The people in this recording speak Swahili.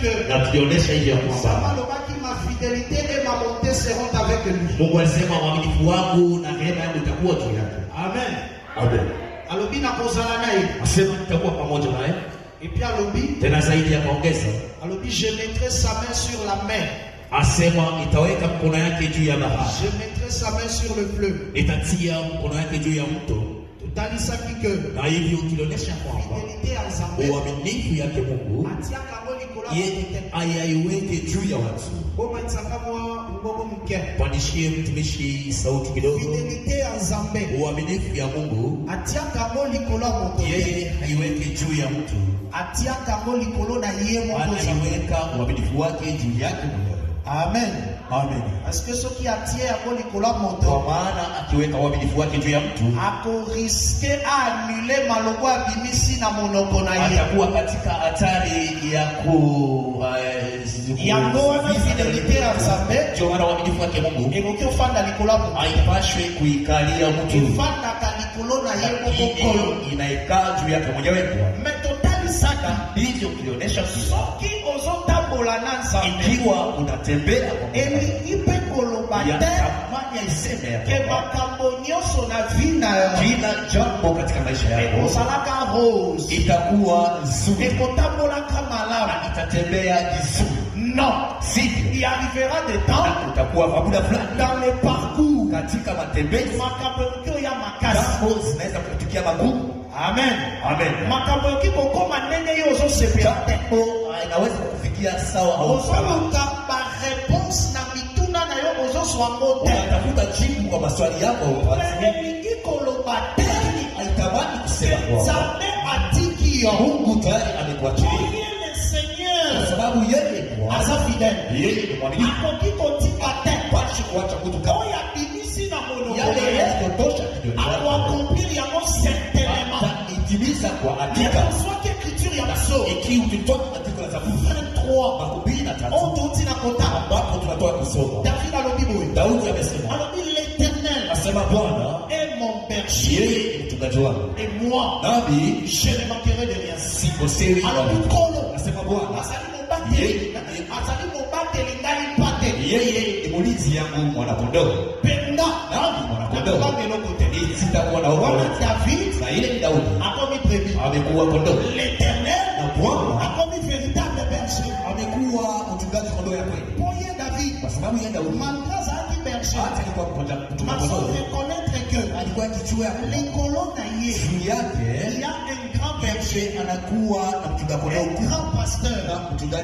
que na tulionyesha hivi ya kwamba ma fidélité et ma bonté seront avec lui. Mungu alisema uaminifu wangu na rehema yangu itakuwa juu yake. Amen. Amen. Alobi na kozala naye. Asema nitakuwa pamoja naye. Et puis alobi tena zaidi ya kaongeza. Alobi je mettrai sa main sur la mer. Asema itaweka mkono yake juu ya bahari. Je mettrai sa main sur le fleuve. Itatia mkono yake juu ya mto. Tutalisaki que na hivyo tulionyesha kwamba uaminifu yake Mungu ayaiweke juu ya watu. Pandishie mtumishi sauti kidogo. Uaminifu ya Mungu yeye haiweke juu ya mtu, anaiweka uaminifu wake juu yake mwenyewe. Amen. Amen. Parce que ce qui attire à Nicolas Monto, kwa maana akiweka uaminifu wake juu ya mtu, ako risquer à annuler maloko abimisi na monoko na yeye. Atakuwa katika hatari ya yango na fidélité ya Nzambe. Ndio maana uaminifu wake Mungu ekoki ofanda Nicolas Monto haipashwi kuikalia mtu. Ifanda ka Nicolas na yeye kokolo inaikaa juu yake mwenyewe. Mais total saka ndivyo tulionyesha soki ozotambola na Nzambe, ikiwa unatembea kwa ipe koloba te ke makambo nyonso na vina kila jambo katika maisha yako osalaka rose itakuwa nzuri, ekotambolaka malamu, itatembea vizuri. Non, si il arrivera des temps utakuwa mabuda fulani dans le parcours katika matembezi makambo ya makasi jambo zinaweza kutukia magumu. Amen. Amen. Makambo kikokoma nene yozo sepia inaweza kufikia sawa au ozoluka ba réponse na mituna na yo ozo swangote unatafuta jibu kwa maswali yako upatikeni koloba teni aitamani kusema kwa Nzambe atiki yo Mungu tayari amekuachilia le Seigneur kwa sababu yeye asa fidèle, yeye ni mwaminifu. Akoki kotika te Basi kuacha kutu kama oya bimisi na mono yale yanayotosha kidogo ako accomplir yango certainement itimiza kwa hakika. Soit écriture ya mso Ikiwa tutoka katika la Zaburi 23 on na kota ambapo tunatoa kusoma. David alobi boye, Daudi amesema, alobi l'Éternel asema Bwana est mon berger yeye ni mchungaji wangu, et moi nami je ne manquerai de rien. sikosei. Alobi kolo, asema Bwana asali mobate lingali pate, yeye ni mlinzi yangu mwanakondoo, penda nami mwanakondoo lokote sitakuwa na wana wokovu. David Na ile Daudi akomi prévu, amekuwa kondoo, l'Éternel na Bwana akomi véritable berger. amekuwa mchungaji kondoo ya kweli. Poye David, Kwa sababu yeye Daudi malgré ça qui berger, hata alikuwa mchungaji maso kondoo, reconnaître que alikuwa kichwa l'écolo na ye juu yake il y a un grand berger, anakuwa na mchungaji kondoo, un grand pasteur. mchungaji